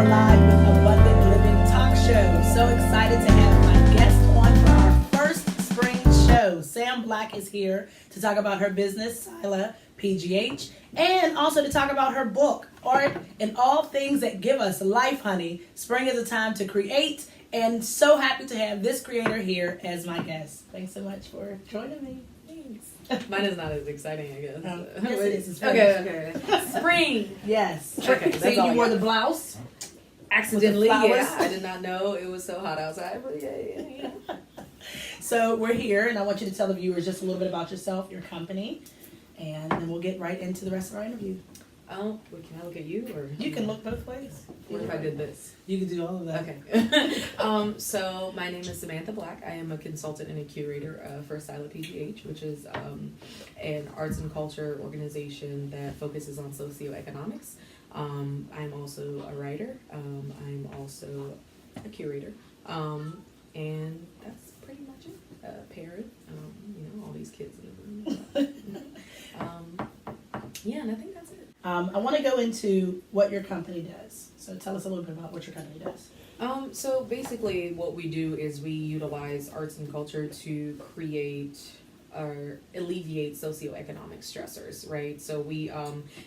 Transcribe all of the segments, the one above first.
are live with Abundant Living Talk Show. So excited to have my guest on for our first spring show. Sam Black is here to talk about her business, SYLA, PGH, and also to talk about her book, Art and All Things That Give Us Life, Honey. Spring is a time to create, and so happy to have this creator here as my guest. Thanks so much for joining me. Thanks. Mine is not as exciting, I guess. Yes, it is. It's Okay. Spring. Yes. Okay, that's See, all you I wore got. the blouse. Accidentally, With the yeah. flowers. I did not know it was so hot outside, but yeah. So we're here, and I want you to tell the viewers just a little bit about yourself, your company, and then we'll get right into the rest of our interview. Oh, wait, can I look at you or? You can look both ways. What if I did this? You can do all of that. Okay. So my name is Samantha Black. I am a consultant and a curator for SYLA PGH, which is an arts and culture organization that focuses on socioeconomics. I'm also a writer. I'm also a curator. And that's pretty much it. Parent, all these kids in the room. Yeah, and I think that's it. I want to go into what your company does. So tell us a little bit about what your company does. So basically what we do is we utilize arts and culture to create or alleviate socioeconomic stressors, right? So we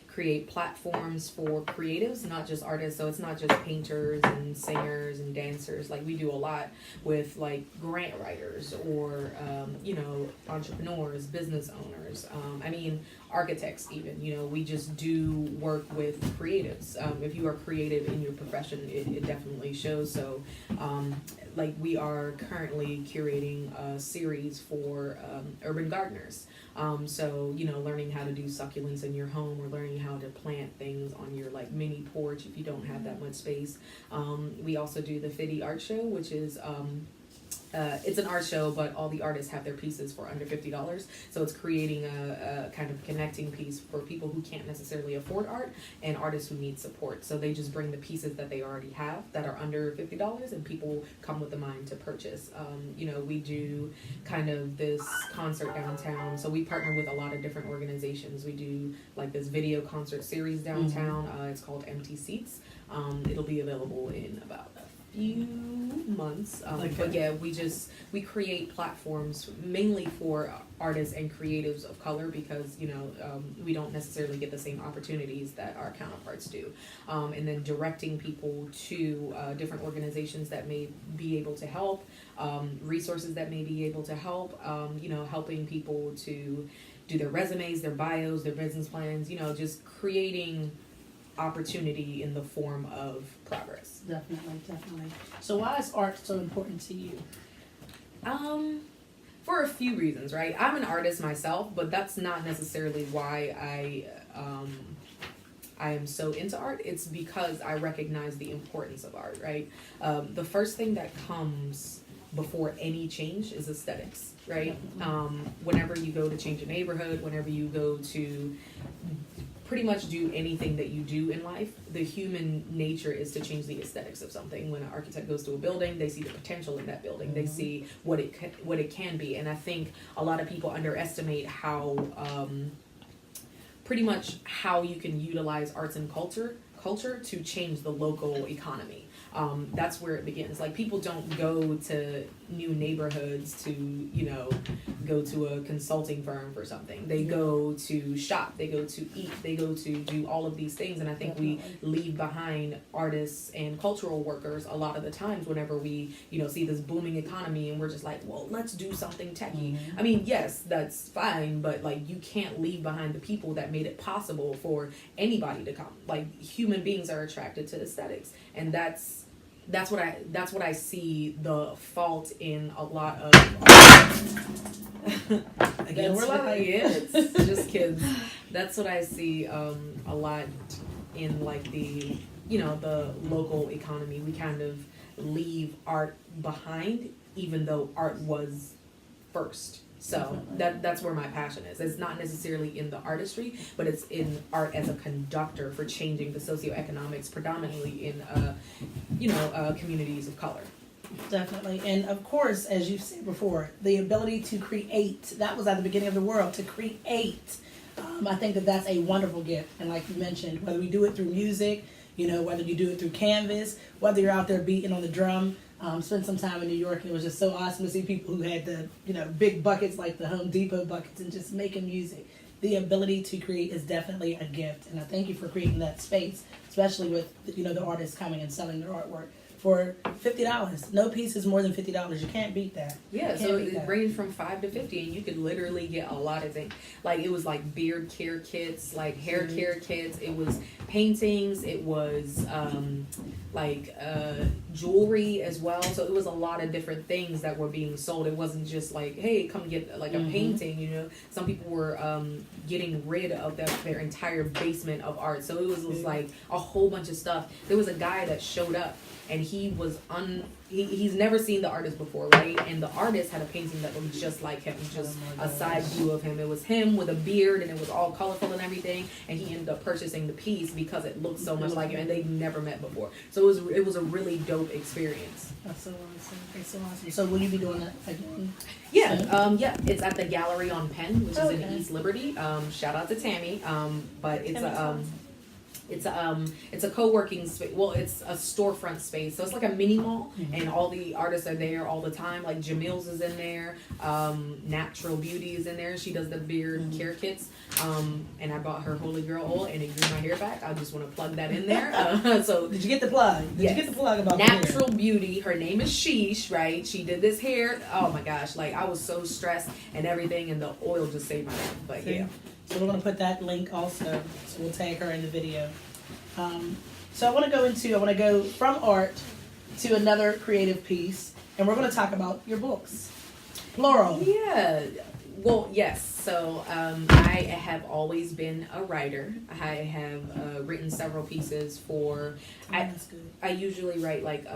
create platforms for creatives, not just artists. So it's not just painters and singers and dancers. Like we do a lot with like grant writers or, entrepreneurs, business owners. Architects even, we just do work with creatives. If you are creative in your profession, it definitely shows. So, we are currently curating a series for urban gardeners. Learning how to do succulents in your home or learning how to plant things on your mini porch if you don't have that much space. We also do the Fitty Art Show, which is it's an art show, but all the artists have their pieces for under $50. So it's creating a kind of connecting piece for people who can't necessarily afford art and artists who need support. So they just bring the pieces that they already have that are under $50 and people come with the mind to purchase. We do kind of this concert downtown. So we partner with a lot of different organizations. We do this video concert series downtown. It's called Empty Seats. It'll be available in about few months, but yeah, we create platforms mainly for artists and creatives of color because we don't necessarily get the same opportunities that our counterparts do, and then directing people to different organizations that may be able to help, resources that may be able to help, helping people to do their resumes, their bios, their business plans, just creating opportunity in the form of progress. Definitely. So why is art so important to you? For a few reasons, right? I'm an artist myself, but that's not necessarily why I am so into art. It's because I recognize the importance of art, right? The first thing that comes before any change is aesthetics, right? Whenever you go to change a neighborhood, whenever you go to pretty much do anything that you do in life, the human nature is to change the aesthetics of something. When an architect goes to a building, they see the potential in that building. They see what it can be. And I think a lot of people underestimate how pretty much how you can utilize arts and culture to change the local economy. That's where it begins. People don't go to new neighborhoods to, go to a consulting firm for something. They go to shop, they go to eat, they go to do all of these things. And I think we leave behind artists and cultural workers a lot of the times whenever we, see this booming economy and we're just like, well, let's do something techie. Yes, that's fine, but you can't leave behind the people that made it possible for anybody to come. Human beings are attracted to aesthetics, and that's what I see the fault in a lot of Again, we're live. Yeah, it's just kids. That's what I see a lot in the local economy. We kind of leave art behind, even though art was first. So that's where my passion is. It's not necessarily in the artistry, but it's in art as a conductor for changing the socioeconomics, predominantly in communities of color. Definitely. And of course, as you've said before, the ability to create, that was at the beginning of the world, to create. I think that that's a wonderful gift. And like you mentioned, whether we do it through music, You know, whether you do it through Canvas, whether you're out there beating on the drum. Spent some time in New York, and it was just so awesome to see people who had the, you know, big buckets like the Home Depot buckets and just making music. The ability to create is definitely a gift, and I thank you for creating that space, especially with, you know, the artists coming and selling their artwork for $50. No piece is more than $50. You can't beat that. Yeah, so it ranged from $5 to $50, and you could literally get a lot of things. Like, it was like beard care kits, like hair care kits. It was paintings. It was jewelry as well. So it was a lot of different things that were being sold. It wasn't just like, hey, come get like a painting. You know, some people were getting rid of their entire basement of art. So it was like a whole bunch of stuff. There was a guy that showed up, and he was he's never seen the artist before, right? And the artist had a painting that looked just like him, just a side view of him. It was him with a beard, and it was all colorful and everything. And he ended up purchasing the piece because it looked so much like him, and they'd never met before. So it was a really dope experience. That's so awesome. That's so awesome. So will you be doing that again? Yeah, it's at the Gallery on Penn, which is in East Liberty. Shout out to Tammy. But it's a co-working space. Well, it's a storefront space, so it's like a mini mall, and all the artists are there all the time. Like Jamil's is in there, Natural Beauty is in there. She does the beard care kits, and I bought her Holy Girl oil, and it grew my hair back. I just want to plug that in there. So did you get the plug? Did you get the plug about Natural Beauty? Her name is Sheesh, right? She did this hair. Oh my gosh, like I was so stressed and everything, and the oil just saved my life. But yeah. So we're going to put that link also. So we'll tag her in the video. So I want to go from art to another creative piece. And we're going to talk about your books. Plural. Yeah. Well, yes. So I have always been a writer. I have written several pieces for... That's good. I usually write like...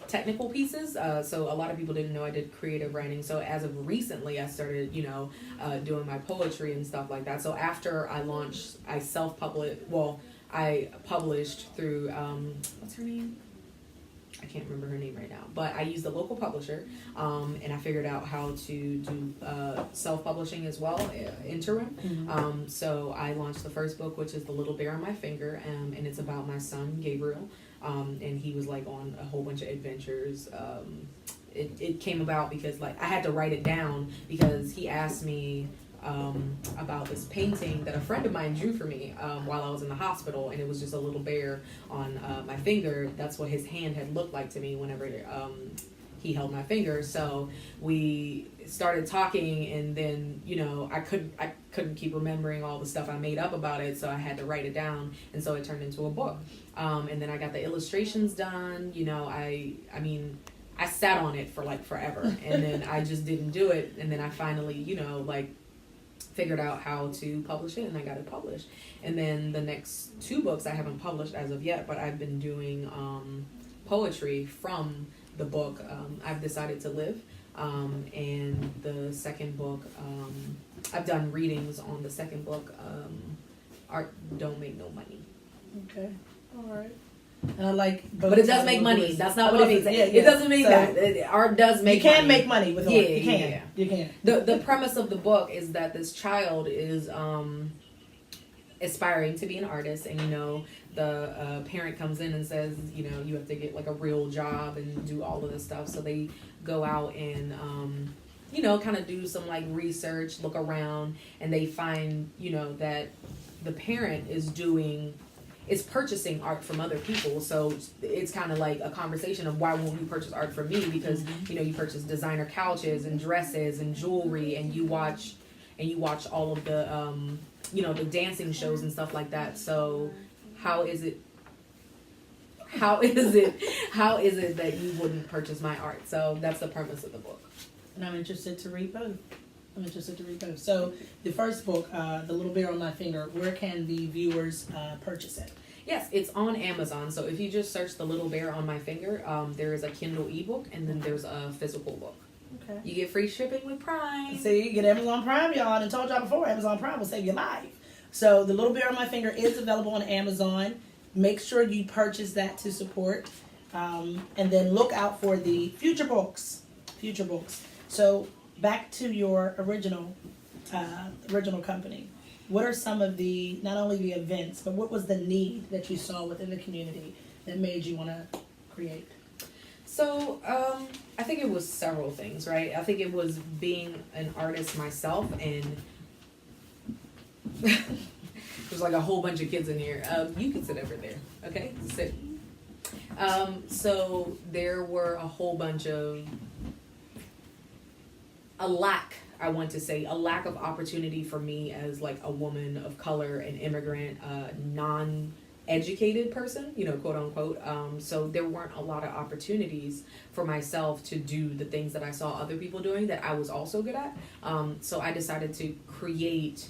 technical pieces, so a lot of people didn't know I did creative writing. So as of recently, I started, doing my poetry and stuff like that. So after I launched, I published through what's her name? I can't remember her name right now, but I used a local publisher, and I figured out how to do self-publishing as well, interim. So I launched the first book, which is The Little Bear on My Finger, and it's about my son, Gabriel. And he was like on a whole bunch of adventures. It came about because like I had to write it down because he asked me about this painting that a friend of mine drew for me while I was in the hospital, and it was just a little bear on my finger. That's what his hand had looked like to me whenever he held my finger. So we started talking, and then I couldn't keep remembering all the stuff I made up about it, so I had to write it down, and so it turned into a book. And then I got the illustrations done. I sat on it for like forever, and then I just didn't do it, and then I finally figured out how to publish it, and I got it published. And then the next 2 books I haven't published as of yet, but I've been doing poetry from the book I've Decided to Live, and the second book I've done readings on the second book, Art Don't Make No Money. Okay, all right. And I like, but it does make money. That's not what it means. It doesn't mean that art does make. You can money. Make money with art. You can. Yeah. You can. The premise of the book is that this child is aspiring to be an artist, and the parent comes in and says, you have to get like a real job and do all of this stuff. So they go out and kind of do some like research, look around, and they find that the parent is purchasing art from other people. So it's kind of like a conversation of why won't you purchase art from me? Because you purchase designer couches and dresses and jewelry, and you watch all of the the dancing shows and stuff like that. So how is it that you wouldn't purchase my art? So that's the premise of the book. And I'm interested to read both. So the first book, The Little Bear on My Finger, where can the viewers purchase it? Yes, it's on Amazon. So if you just search The Little Bear on My Finger, there is a Kindle ebook, and then there's a physical book. Okay. You get free shipping with Prime. See, you get Amazon Prime, y'all. And told y'all before, Amazon Prime will save your life. So The Little Bear on My Finger is available on Amazon. Make sure you purchase that to support. And then look out for the future books. So back to your original company. what are some of the, not only the events, but what was the need that you saw within the community that made you want to create? So, I think it was several things, right? I think it was being an artist myself, and there's like a whole bunch of kids in here. You can sit over there, okay? Sit. So there were a whole bunch of, a lack of opportunity for me as like a woman of color, an immigrant, non-educated person, quote unquote. So there weren't a lot of opportunities for myself to do the things that I saw other people doing that I was also good at. So I decided to create.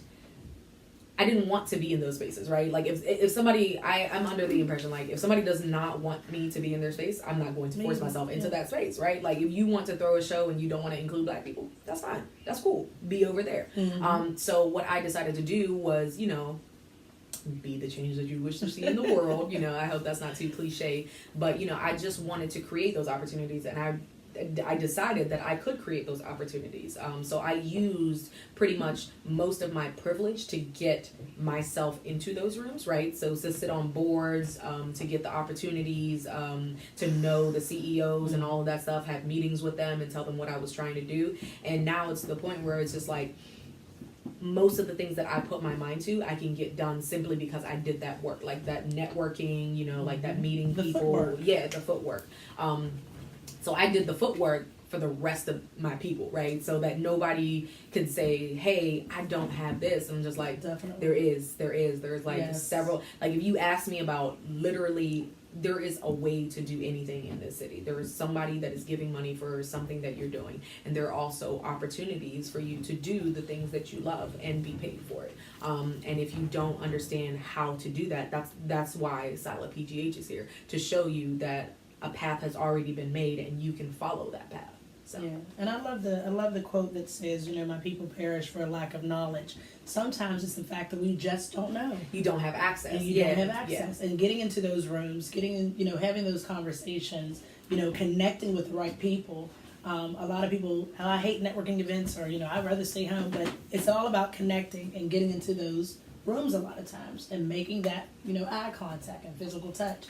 I didn't want to be in those spaces, right? Like if somebody, I'm under the impression, like if somebody does not want me to be in their space, I'm not going to force myself into that space, right? Like if you want to throw a show and you don't want to include Black people, that's fine. That's cool. Be over there. Mm-hmm. So what I decided to do was, be the change that you wish to see in the world. I hope that's not too cliche, but I just wanted to create those opportunities, and I decided that I could create those opportunities. So I used pretty much most of my privilege to get myself into those rooms, right? So to sit on boards, to get the opportunities, to know the CEOs and all of that stuff, have meetings with them and tell them what I was trying to do. And now it's to the point where it's just like, most of the things that I put my mind to, I can get done simply because I did that work, like that networking, like that meeting The people. footwork. Yeah, the footwork. So I did the footwork for the rest of my people, right? So that nobody can say, hey, I don't have this. I'm just like, Definitely. There's like several, like if you ask me about literally, there is a way to do anything in this city. There is somebody that is giving money for something that you're doing. And there are also opportunities for you to do the things that you love and be paid for it. And if you don't understand how to do that, that's why SYLA PGH is here, to show you that a path has already been made and you can follow that path. So. Yeah, and I love the quote that says, my people perish for a lack of knowledge. Sometimes it's the fact that we just don't know. You don't have access. And you don't have access. And getting into those rooms, having those conversations, connecting with the right people. A lot of people, I hate networking events, or I'd rather stay home, but it's all about connecting and getting into those rooms a lot of times and making that eye contact and physical touch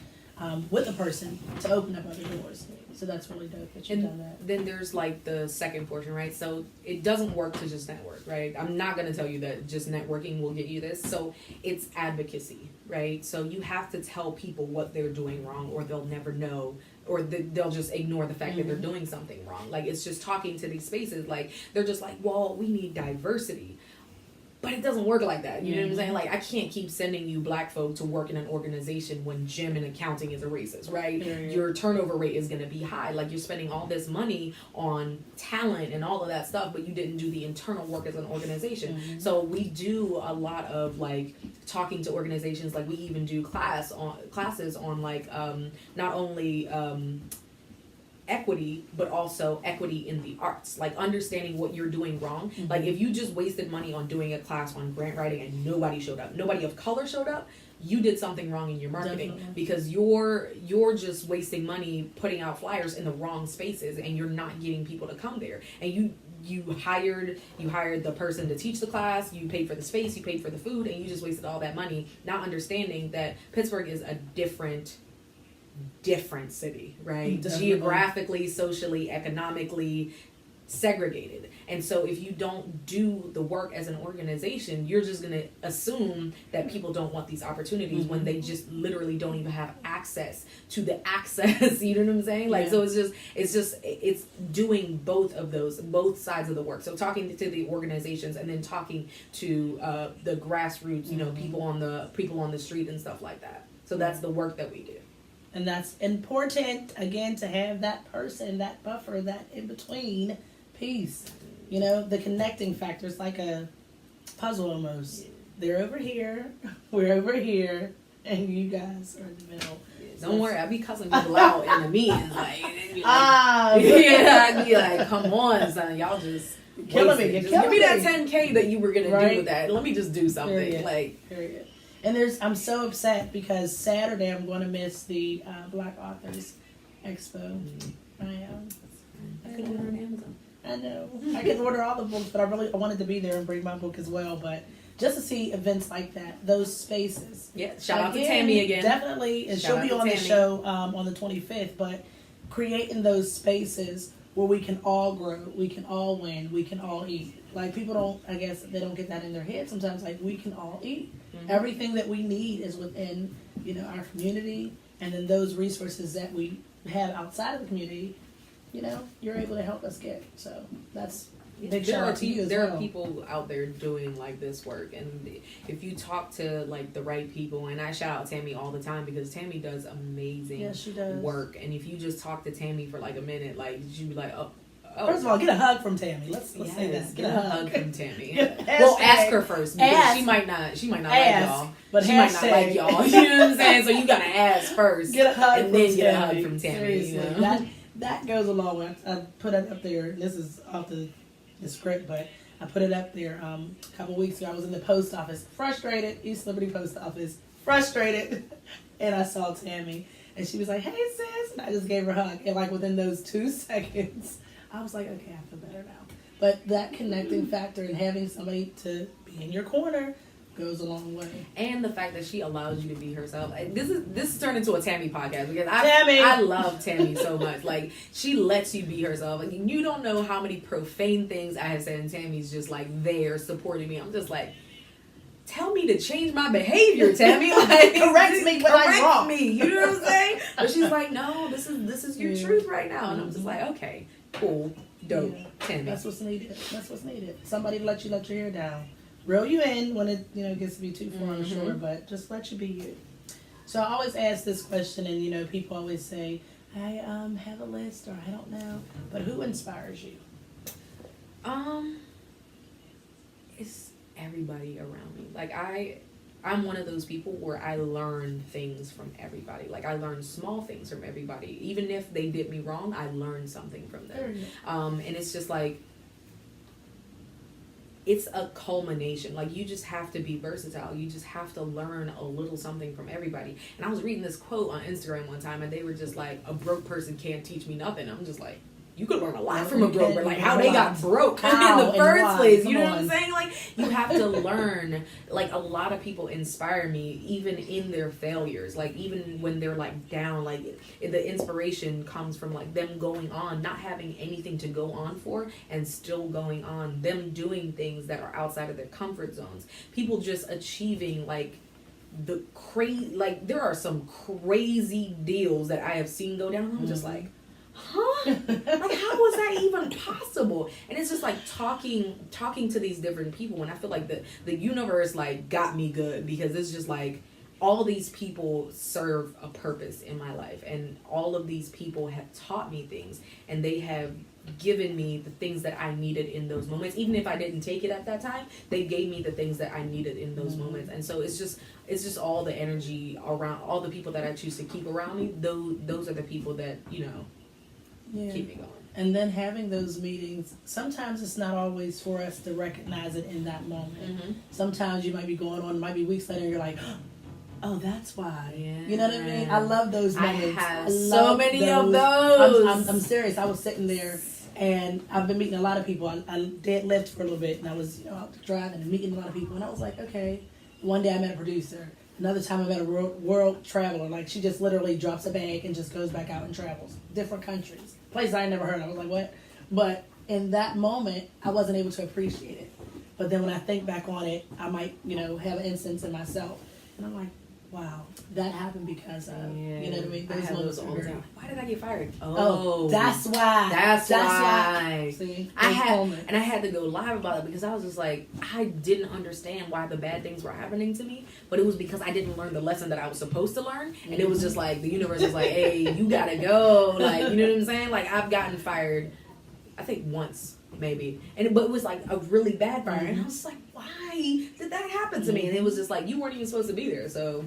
with a person to open up other doors. So that's really dope that you've done that. Then there's like the second portion, right? So it doesn't work to just network, right? I'm not going to tell you that just networking will get you this. So it's advocacy, right? So you have to tell people what they're doing wrong, or they'll never know, or they'll just ignore the fact that they're doing something wrong. Like it's just talking to these spaces, like they're just like, well, we need diversity. But it doesn't work like that. You know what I'm saying? Like, I can't keep sending you Black folk to work in an organization when gym and accounting is a racist, right? Your turnover rate is going to be high. Like, you're spending all this money on talent and all of that stuff, but you didn't do the internal work as an organization. So we do a lot of, like, talking to organizations. Like, we even do classes on, like, not only equity, but also equity in the arts, like understanding what you're doing wrong. Like if you just wasted money on doing a class on grant writing and nobody showed up, nobody of color showed up, you did something wrong in your marketing. Because you're just wasting money putting out flyers in the wrong spaces, and you're not getting people to come there. And you hired the person to teach the class, you paid for the space, you paid for the food, and you just wasted all that money, not understanding that Pittsburgh is a different city, right? Definitely. Geographically, socially, economically segregated. And so if you don't do the work as an organization, you're just going to assume that people don't want these opportunities when they just literally don't even have access to the access. You know what I'm saying? Like, so it's doing both of those, both sides of the work. So talking to the organizations and then talking to the grassroots, people on the street and stuff like that. So that's the work that we do. And that's important, again, to have that person, that buffer, that in-between piece. The connecting factor is like a puzzle almost. They're over here, we're over here, and you guys are in the middle. Don't worry, I be cussing people out in the meetings. I'd be like, come on, son, y'all just killing me. You're killing give me that $10K that you were going to do with that. Let me just do something. Period. And I'm so upset because Saturday I'm going to miss the Black Authors Expo. I am. I could order on Amazon. I know. I could order all the books, but I wanted to be there and bring my book as well. But just to see events like that, those spaces. Yeah, shout out to Tammy again. Definitely, and she'll be on the show on the 25th, but creating those spaces where we can all grow, we can all win, we can all eat. Like, people don't, I guess, they don't get that in their head sometimes, like, we can all eat. Mm-hmm. Everything that we need is within, you know, our community, and then those resources that we have outside of the community, you know, you're able to help us get. So that's big shout out to you as well. There are people out there doing like this work, and if you talk to like the right people, and I shout out Tammy all the time because Tammy does amazing work, and if you just talk to Tammy for like a minute, like she'd be like, oh. First of all, get a hug from Tammy. Let's say that. Get a hug from Tammy. Well, ask her first because she might not like y'all. But she might not like y'all. You know what I'm saying? So you gotta ask first. Get a hug and from then Tammy. Get a hug from Tammy. Seriously, you know? that goes a long way. I put it up there. This is off the script, but I put it up there a couple weeks ago. I was in the post office, frustrated, East Liberty Post Office, frustrated, and I saw Tammy, and she was like, "Hey sis," and I just gave her a hug, and like within those 2 seconds, I was like, "Okay, I feel better now." But that connecting factor and having somebody to be in your corner goes a long way. And the fact that she allows you to be herself. This is turned into a Tammy podcast because I love Tammy so much. Like, she lets you be herself. Like, you don't know how many profane things I have said, and Tammy's just like there supporting me. I'm just like, tell me to change my behavior, Tammy. Like, correct me when I'm wrong. You know what I'm saying? But she's like, no, this is your truth right now. And I'm just like, okay, cool, dope, Tammy. That's what's needed. Somebody to let your hair down. Reel you in when it, you know, gets to be too far on shore, but just let you be you. So I always ask this question, and, you know, people always say, I have a list, or I don't know, but who inspires you? It's everybody around me. Like, I'm one of those people where I learn things from everybody. Like, I learn small things from everybody. Even if they did me wrong, I learned something from them. And it's just like, it's a culmination. Like, you just have to be versatile. You just have to learn a little something from everybody. And I was reading this quote on Instagram one time, and they were just like, a broke person can't teach me nothing. I'm just like, you could learn a lot from a broker, like how they got broke in the first place. You know what I'm saying? Like, you have to learn. Like, a lot of people inspire me, even in their failures. Like, even when they're like down, like the inspiration comes from like them going on, not having anything to go on for, and still going on. Them doing things that are outside of their comfort zones. People just achieving like the crazy. Like, there are some crazy deals that I have seen go down. I'm just like, huh? Like, how was that even possible? And it's just like talking to these different people, and I feel like the universe like got me good, because it's just like all these people serve a purpose in my life, and all of these people have taught me things, and they have given me the things that I needed in those moments. Even if I didn't take it at that time, they gave me the things that I needed in those moments. And so it's just all the energy around, all the people that I choose to keep around me. Those are the people that, you know, keep me going. And then having those meetings, sometimes it's not always for us to recognize it in that moment. Sometimes you might be going on, it might be weeks later, and you're like, oh, that's why. You know what I mean? I love those moments. I have so many of those. I'm serious. I was sitting there, and I've been meeting a lot of people. I did lift for a little bit, and I was, you know, out driving and meeting a lot of people, and I was like, okay. One day I met a producer. Another time I met a world traveler. Like, she just literally drops a bag and just goes back out and travels. Different countries. Places I never heard of. I was like, what? But in that moment, I wasn't able to appreciate it. But then when I think back on it, I might, you know, have an instance in myself. And I'm like, wow, that happened because of, you know what I mean? Those moments all the time. Why did I get fired? Oh, that's why. That's why. See, I had to go live about it, because I was just like, I didn't understand why the bad things were happening to me, but it was because I didn't learn the lesson that I was supposed to learn, and it was just like, the universe was like, hey, you gotta go, like, you know what I'm saying? Like, I've gotten fired, I think once, maybe, but it was like a really bad fire, and I was like, why did that happen to me? And it was just like, you weren't even supposed to be there. So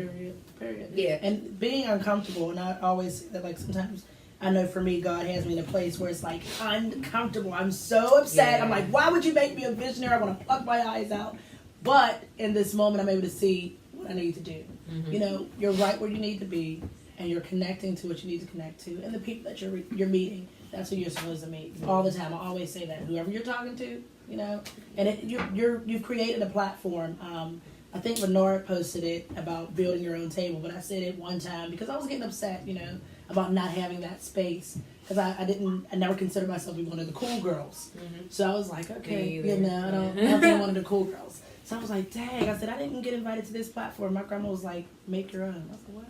period. Yeah. And being uncomfortable, and I always say that, like, sometimes I know for me, God has me in a place where it's like uncomfortable. I'm so upset. I'm like, why would you make me a visionary? I want to pluck my eyes out. But in this moment, I'm able to see what I need to do. You know, you're right where you need to be, and you're connecting to what you need to connect to, and the people that you're meeting, That's who you're supposed to meet all the time. I always say that. Whoever you're talking to, you know, and you've created a platform. I think Lenora posted it about building your own table, but I said it one time because I was getting upset, you know, about not having that space because I never considered myself to be one of the cool girls. Mm-hmm. So I was like, okay, you know, I don't think one of the cool girls. So I was like, dang, I said, I didn't get invited to this platform. My grandma was like, make your own. I said, what?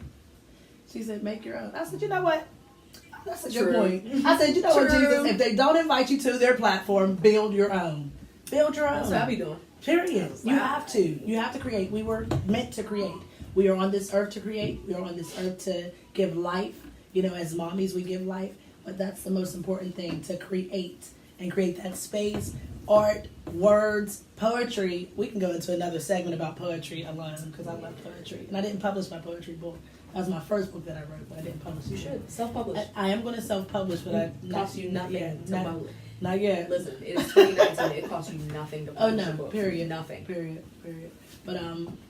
She said, make your own. I said, you know what? That's a good point. I said, you know what, Jesus, if they don't invite you to their platform, build your own. Build your own. That's what I be doing. Period. You have to. You have to create. We were meant to create. We are on this earth to create. We are on this earth to give life. You know, as mommies, we give life. But that's the most important thing, to create and create that space. Art, words, poetry. We can go into another segment about poetry alone because I love poetry. And I didn't publish my poetry book. That was my first book that I wrote, but I didn't publish it. You should. Self-publish. I am going to self-publish, but it costs you nothing to publish. Not yet. Listen, it's 2019. It costs you nothing to publish a book. Period. Nothing. Period. But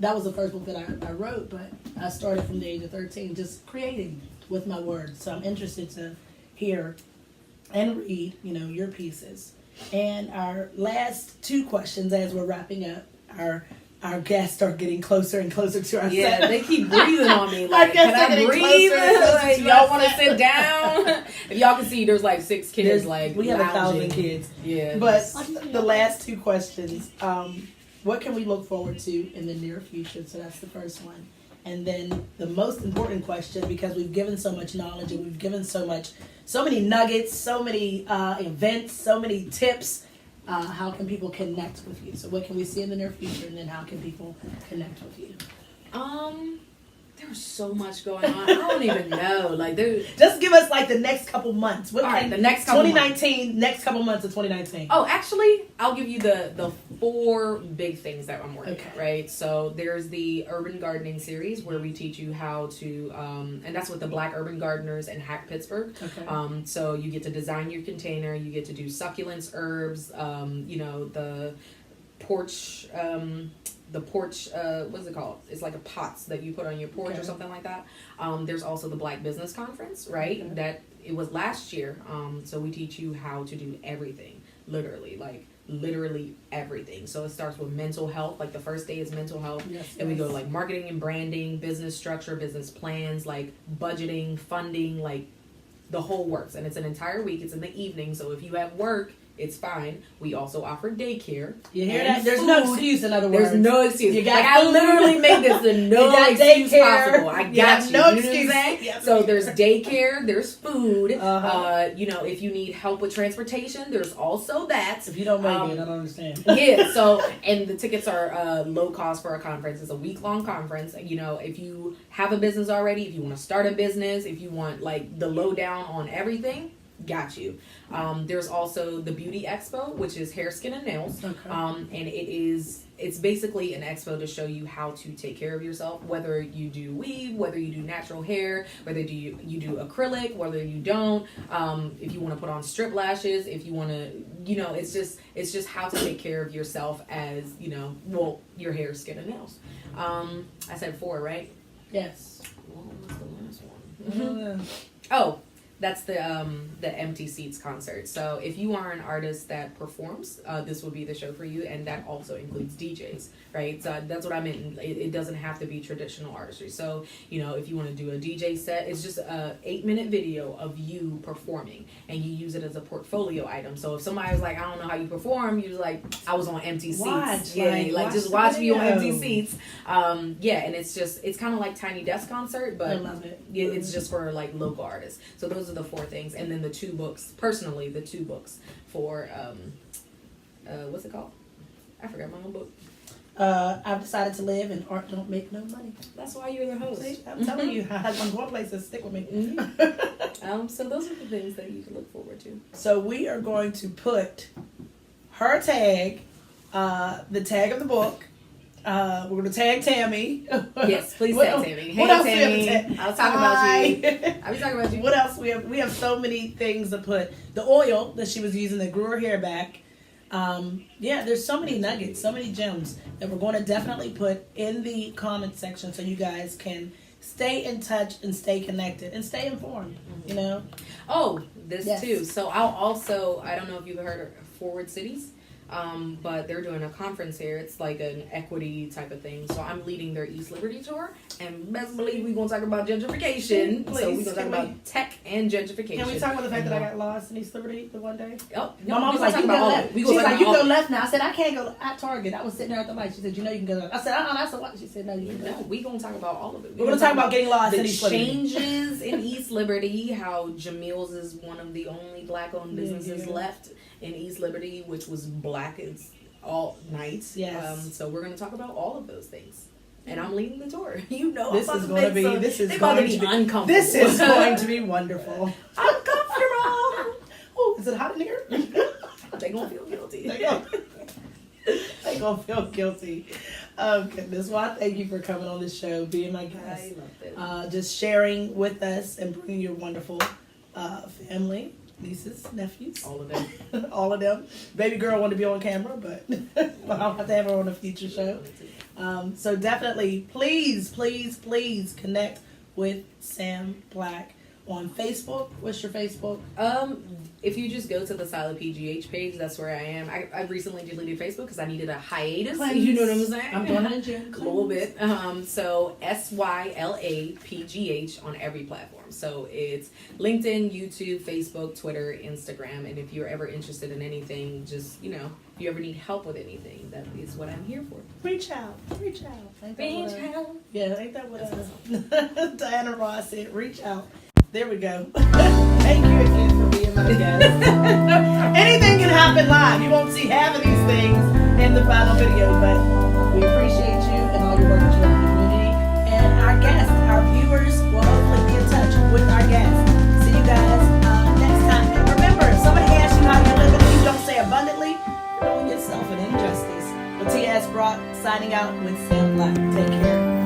that was the first book that I wrote, but I started from the age of 13 just creating with my words. So I'm interested to hear and read, you know, your pieces. And our last two questions as we're wrapping up, our guests are getting closer and closer to our set. Yeah, they keep breathing on me. Like, can I breathe? Like, y'all want to sit down? If y'all can see, there's like 6 kids. We have lounging. 1,000 kids. Yeah. But the last two questions, what can we look forward to in the near future? So that's the first one. And then the most important question, because we've given so much knowledge and we've given so many nuggets, so many events, so many tips. How can people connect with you? So what can we see in the near future, and then how can people connect with you? There's so much going on. I don't even know. Like, just give us like the next couple months. All right, the next couple 2019, months. Next couple months of 2019. Oh, actually, I'll give you the 4 big things that I'm working on, right? So there's the urban gardening series where we teach you how to, and that's with the Black Urban Gardeners in Hack, Pittsburgh. Okay. So you get to design your container, you get to do succulents, herbs, you know, the porch, what's it called? It's like a pots that you put on your porch or something like that. There's also the Black Business Conference, right? Okay. That it was last year. So we teach you how to do everything, literally everything. So it starts with mental health. Like the first day is mental health. Then we go to like marketing and branding, business structure, business plans, like budgeting, funding, like the whole works. And it's an entire week. It's in the evening. So if you have work, it's fine. We also offer daycare. You hear that? There's no excuse, in other words. There's no excuse. You got I literally made this the no excuse possible. I got you. No you excuse. Know what I'm saying? So there's daycare, there's food. You know, if you need help with transportation, there's also that. If you don't make it, I don't understand. Yeah, so, and the tickets are low cost for a conference. It's a week-long conference. You know, if you have a business already, if you want to start a business, if you want like the lowdown on everything, got you. There's also the Beauty Expo, which is hair, skin, and nails. Okay. And it's basically an expo to show you how to take care of yourself, whether you do weave, whether you do natural hair, whether you do acrylic, whether you don't, if you want to put on strip lashes, if you want to, you know, it's just how to take care of yourself as, you know, well, your hair, skin, and nails. I said 4, right? Yes. Well, what's the last one? Oh, that's the Empty Seats concert. So if you are an artist that performs, this will be the show for you, and that also includes DJs, right? So that's what I meant. It doesn't have to be traditional artistry. So, you know, if you want to do a DJ set, it's just a 8-minute video of you performing, and you use it as a portfolio item. So if somebody was like, I don't know how you perform, you're just like, I was on Empty Seats. Like just watch me on Empty Seats. Yeah, and it's kind of like Tiny Desk Concert, but I love it. It's just for like local artists. So those are the 4 things, and then the 2 books. Personally, the 2 books for what's it called? I forgot my own book. I've decided to live, and art don't make no money. That's why you're the host. See, I'm telling you, I'm going places. Stick with me. Mm-hmm. So those are the things that you can look forward to. So we are going to put her tag, the tag of the book. We're going to tag Tammy. Yes, please tag Tammy. Hey, Tammy. I'll talk about you. I'll be talking about you. What else? We have so many things to put. The oil that she was using that grew her hair back. There's so many nuggets, so many gems that we're going to definitely put in the comment section so you guys can stay in touch and stay connected and stay informed, you know? Oh, this Yes. too. So I don't know if you've heard of Forward Cities. But they're doing a conference here. It's like an equity type of thing. So I'm leading their East Liberty tour, and best believe we're gonna talk about gentrification. Please, so we're gonna talk about tech and gentrification. Can we talk about the fact that I got lost in East Liberty the one day? Oh, My mom was like, "You go left." She's like, "You go left now." I said, "I can't go at Target." I was sitting there at the light. She said, "You know you can go left." I said, "I said what?" She said, "No, you can go No, left." we gonna talk about all of it. We're gonna talk about getting lost the in East Liberty. changes in East Liberty. How Jamil's is one of the only black-owned businesses left in East Liberty, which was black. It's all nights. Yes. So we're going to talk about all of those things. And I'm leading the tour. You know, This is going to be uncomfortable. This is going to be wonderful. Uncomfortable. Oh, is it hot in here? They gonna feel guilty. They gonna feel guilty. Oh goodness. Well, I thank you for coming on this show, being my guest, I love it. just sharing with us and bringing your wonderful family. Nieces, nephews, All of them. all of them. Baby girl wanted to be on camera, but I'll have to have her on a future show. So definitely, please connect with Sam Black on Facebook. What's your Facebook? If you just go to the SYLA PGH page, that's where I am. I recently deleted Facebook because I needed a hiatus. You know what I'm saying? I'm doing it in June. A little bit. So SYLA PGH on every platform. So it's LinkedIn, YouTube, Facebook, Twitter, Instagram. And if you're ever interested in anything, just, if you ever need help with anything, that is what I'm here for. Reach out. Ain't that what, yeah, ain't that what Diana Ross said? Reach out. There we go. Thank you again for being my guest. Anything can happen live. You won't see half of these things in the final video, but we appreciate you and all your work that you do in the community. And our guests, our viewers, will hopefully be in touch with our guests. See you guys next time. And remember, if somebody asks you how you're living and you don't say abundantly, you're doing yourself an injustice. But T.S. Brock signing out with Sam Black. Take care.